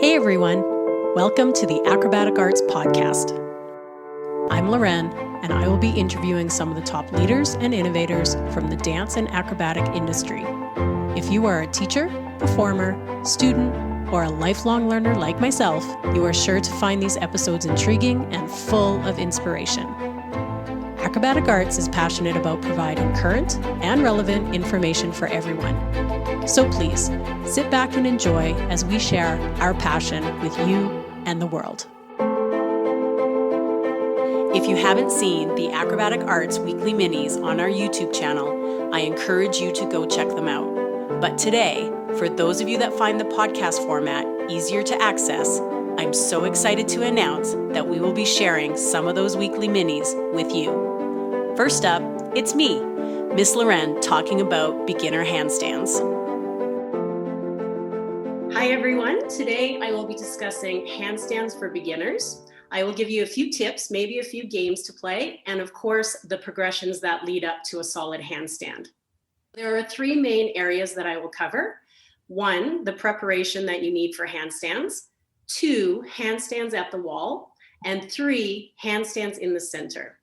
Hey everyone, welcome to the Acrobatic Arts Podcast. I'm Loren, and I will be interviewing some of the top leaders and innovators from the dance and acrobatic industry. If you are a teacher, performer, student, or a lifelong learner like myself, you are sure to find these episodes intriguing and full of inspiration. Acrobatic Arts is passionate about providing current and relevant information for everyone. So please, sit back and enjoy as we share our passion with you and the world. If you haven't seen the Acrobatic Arts weekly minis on our YouTube channel, I encourage you to go check them out. But today, for those of you that find the podcast format easier to access, I'm so excited to announce that we will be sharing some of those weekly minis with you. First up, it's me, Miss Loren, talking about beginner handstands. Hi everyone, today I will be discussing handstands for beginners. I will give you a few tips, maybe a few games to play, and of course, the progressions that lead up to a solid handstand. There are three main areas that I will cover. One, the preparation that you need for handstands. Two, handstands at the wall. And three, handstands in the center.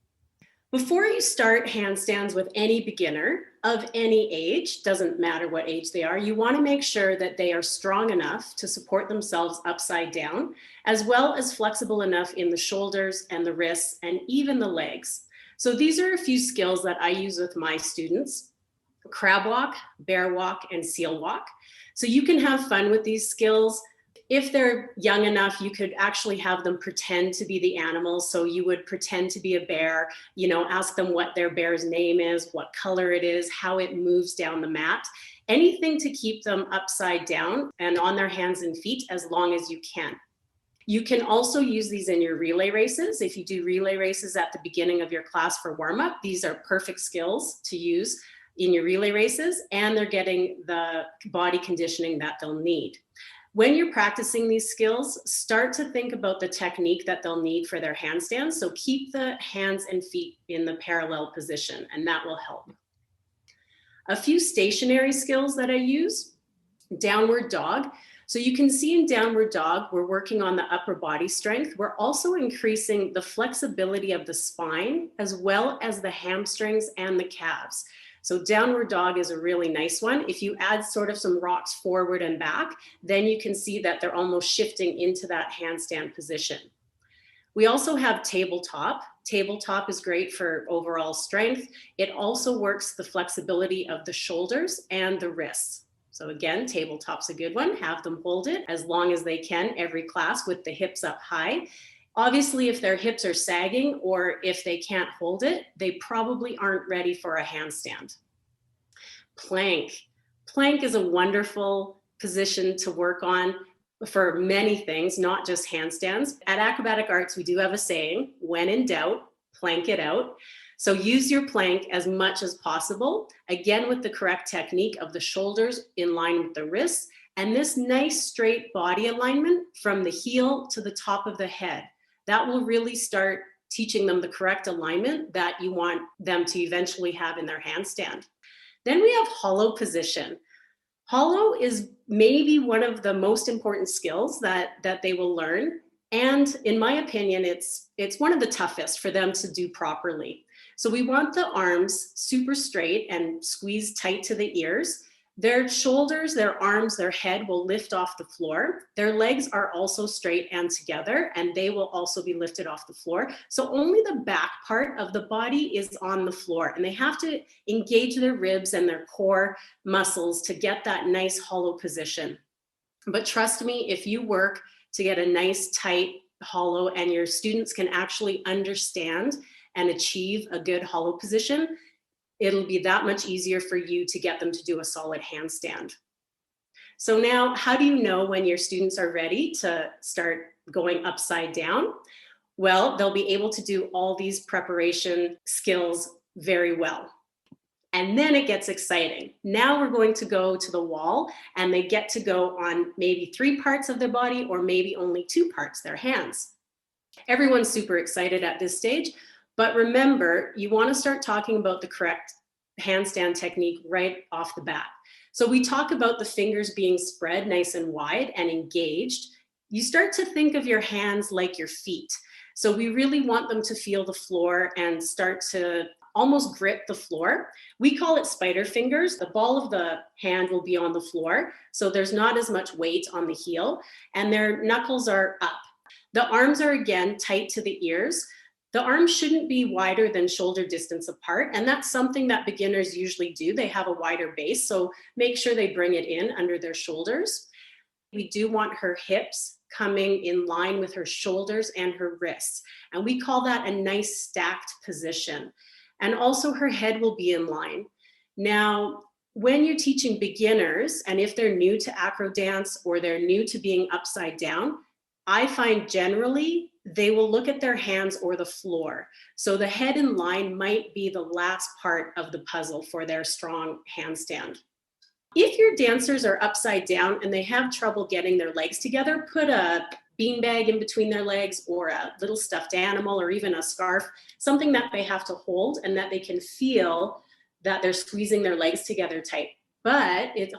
Before you start handstands with any beginner of any age, doesn't matter what age they are, you want to make sure that they are strong enough to support themselves upside down, as well as flexible enough in the shoulders and the wrists and even the legs. So these are a few skills that I use with my students: crab walk, bear walk, and seal walk. So you can have fun with these skills. If they're young enough, you could actually have them pretend to be the animal. So you would pretend to be a bear, ask them what their bear's name is, what color it is, how it moves down the mat, anything to keep them upside down and on their hands and feet as long as you can. You can also use these in your relay races. If you do relay races at the beginning of your class for warm-up, these are perfect skills to use in your relay races, and they're getting the body conditioning that they'll need. When you're practicing these skills, start to think about the technique that they'll need for their handstands. So keep the hands and feet in the parallel position, and that will help. A few stationary skills that I use: downward dog. So you can see in downward dog, we're working on the upper body strength. We're also increasing the flexibility of the spine, as well as the hamstrings and the calves. So downward dog is a really nice one. If you add sort of some rocks forward and back, then you can see that they're almost shifting into that handstand position. We also have tabletop. Tabletop is great for overall strength. It also works the flexibility of the shoulders and the wrists. So again, tabletop's a good one. Have them hold it as long as they can every class with the hips up high. Obviously, if their hips are sagging or if they can't hold it, they probably aren't ready for a handstand. Plank. Plank is a wonderful position to work on for many things, not just handstands. At Acrobatic Arts, we do have a saying: when in doubt, plank it out. So use your plank as much as possible, again with the correct technique of the shoulders in line with the wrists, and this nice straight body alignment from the heel to the top of the head. That will really start teaching them the correct alignment that you want them to eventually have in their handstand. Then we have hollow position. Hollow is maybe one of the most important skills that they will learn. And in my opinion, it's one of the toughest for them to do properly. So we want the arms super straight and squeezed tight to the ears. Their shoulders, their arms, their head will lift off the floor. Their legs are also straight and together, and they will also be lifted off the floor. So only the back part of the body is on the floor, and they have to engage their ribs and their core muscles to get that nice hollow position. But trust me, if you work to get a nice tight hollow and your students can actually understand and achieve a good hollow position, it'll be that much easier for you to get them to do a solid handstand. So now, how do you know when your students are ready to start going upside down? Well, they'll be able to do all these preparation skills very well. And then it gets exciting. Now we're going to go to the wall, and they get to go on maybe 3 parts of their body or maybe only 2 parts, their hands. Everyone's super excited at this stage. But remember, you want to start talking about the correct handstand technique right off the bat. So we talk about the fingers being spread nice and wide and engaged. you start to think of your hands like your feet. So we really want them to feel the floor and start to almost grip the floor. We call it spider fingers. The ball of the hand will be on the floor, so there's not as much weight on the heel, and their knuckles are up. The arms are again tight to the ears. The arms shouldn't be wider than shoulder distance apart, and that's something that beginners usually do. They have a wider base, so make sure they bring it in under their shoulders. We do want her hips coming in line with her shoulders and her wrists, and we call that a nice stacked position. And also her head will be in line. Now, when you're teaching beginners, and if they're new to acro dance or they're new to being upside down, I find generally they will look at their hands or the floor. So the head in line might be the last part of the puzzle for their strong handstand. If your dancers are upside down and they have trouble getting their legs together, put a beanbag in between their legs or a little stuffed animal or even a scarf, something that they have to hold and that they can feel that they're squeezing their legs together tight. But it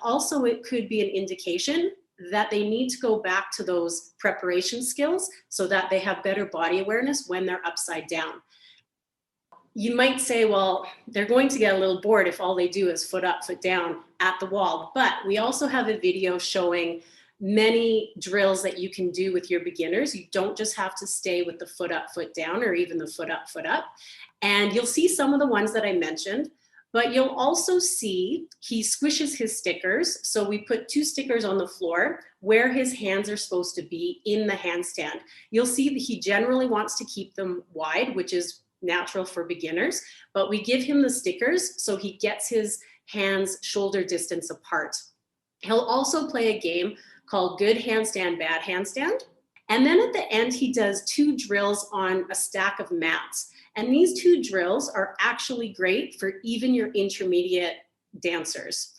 could be an indication that they need to go back to those preparation skills so that they have better body awareness when they're upside down. You might say, well, they're going to get a little bored if all they do is foot up, foot down at the wall. But we also have a video showing many drills that you can do with your beginners. You don't just have to stay with the foot up, foot down, or even the foot up, foot up. And you'll see some of the ones that I mentioned, but you'll also see he squishes his stickers. So we put 2 stickers on the floor where his hands are supposed to be in the handstand. You'll see that he generally wants to keep them wide, which is natural for beginners, but we give him the stickers so he gets his hands shoulder distance apart. He'll also play a game called Good Handstand, Bad Handstand. And then at the end, he does 2 drills on a stack of mats. And these 2 drills are actually great for even your intermediate dancers.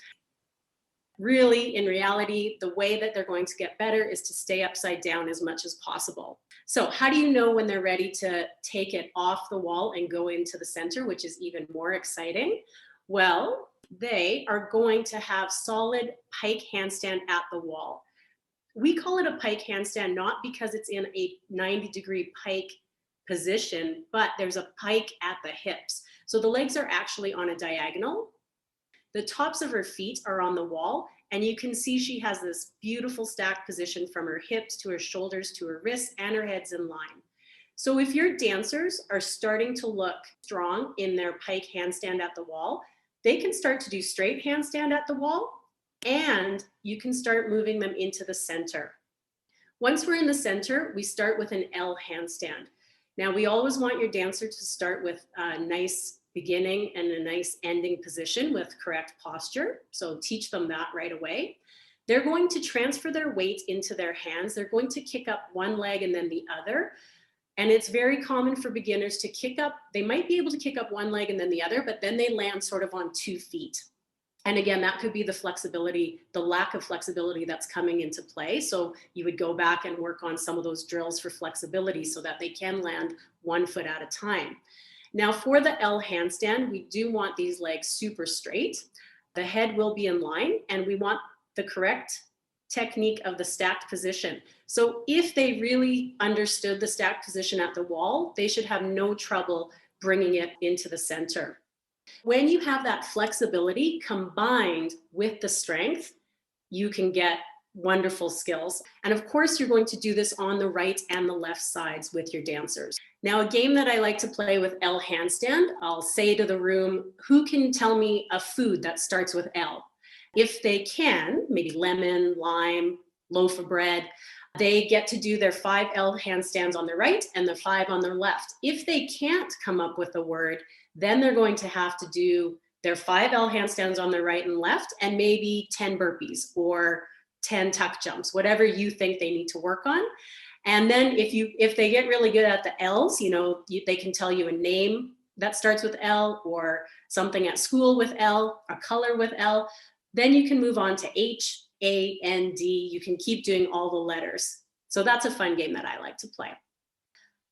Really, in reality, the way that they're going to get better is to stay upside down as much as possible. So how do you know when they're ready to take it off the wall and go into the center, which is even more exciting? Well, they are going to have solid pike handstand at the wall. We call it a pike handstand not because it's in a 90-degree pike position, but there's a pike at the hips. So the legs are actually on a diagonal. The tops of her feet are on the wall, and you can see she has this beautiful stacked position from her hips to her shoulders to her wrists, and her head's in line. So if your dancers are starting to look strong in their pike handstand at the wall, they can start to do straight handstand at the wall, and you can start moving them into the center. Once we're in the center, we start with an L handstand. Now, we always want your dancer to start with a nice beginning and a nice ending position with correct posture. So teach them that right away. They're going to transfer their weight into their hands. They're going to kick up one leg and then the other. And it's very common for beginners to kick up. They might be able to kick up one leg and then the other, but then they land sort of on 2 feet. And again, that could be the flexibility, the lack of flexibility that's coming into play. So you would go back and work on some of those drills for flexibility so that they can land 1 foot at a time. Now for the L handstand, we do want these legs super straight. The head will be in line, and we want the correct technique of the stacked position. So if they really understood the stacked position at the wall, they should have no trouble bringing it into the center. When you have that flexibility combined with the strength, you can get wonderful skills. And of course, you're going to do this on the right and the left sides with your dancers. Now, a game that I like to play with L handstand, I'll say to the room, who can tell me a food that starts with L? If they can, maybe lemon, lime, loaf of bread, they get to do their 5 L handstands on their right and the 5 on their left. If they can't come up with a word, then they're going to have to do their 5 L handstands on their right and left and maybe 10 burpees or 10 tuck jumps, whatever you think they need to work on. And then if they get really good at the L's, they can tell you a name that starts with L or something at school with L, a color with L. Then you can move on to H, A, N, D. You can keep doing all the letters. So that's a fun game that I like to play.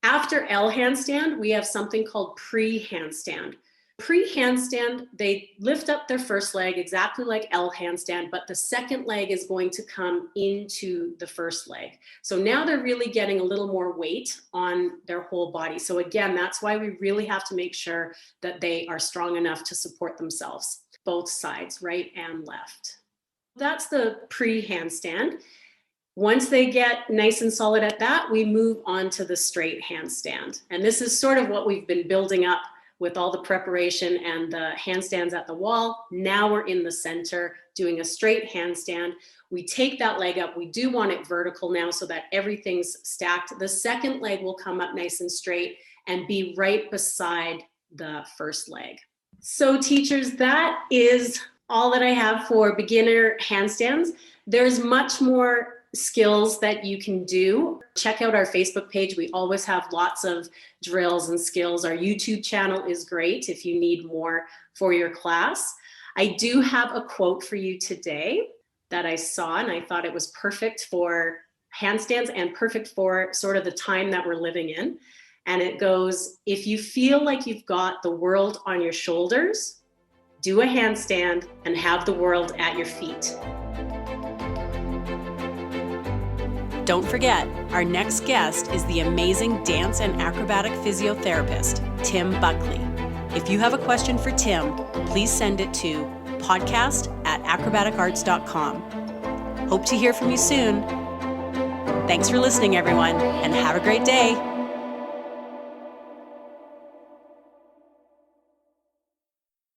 After L handstand, we have something called pre-handstand. Pre-handstand, they lift up their first leg exactly like L handstand, but the second leg is going to come into the first leg. So now they're really getting a little more weight on their whole body. So again, that's why we really have to make sure that they are strong enough to support themselves, both sides, right and left. That's the pre-handstand. Once they get nice and solid at that, we move on to the straight handstand. And this is sort of what we've been building up with all the preparation and the handstands at the wall. Now we're in the center doing a straight handstand. We take that leg up. We do want it vertical now so that everything's stacked. The second leg will come up nice and straight and be right beside the first leg. So teachers, that is all that I have for beginner handstands. There's much more skills that you can do. Check out our Facebook page. We always have lots of drills and skills. Our YouTube channel is great if you need more for your class. I do have a quote for you today that I saw, and I thought it was perfect for handstands and perfect for sort of the time that we're living in. And it goes, if you feel like you've got the world on your shoulders, do a handstand and have the world at your feet. Don't forget, our next guest is the amazing dance and acrobatic physiotherapist, Tim Buckley. If you have a question for Tim, please send it to podcast@acrobaticarts.com. Hope to hear from you soon. Thanks for listening, everyone, and have a great day.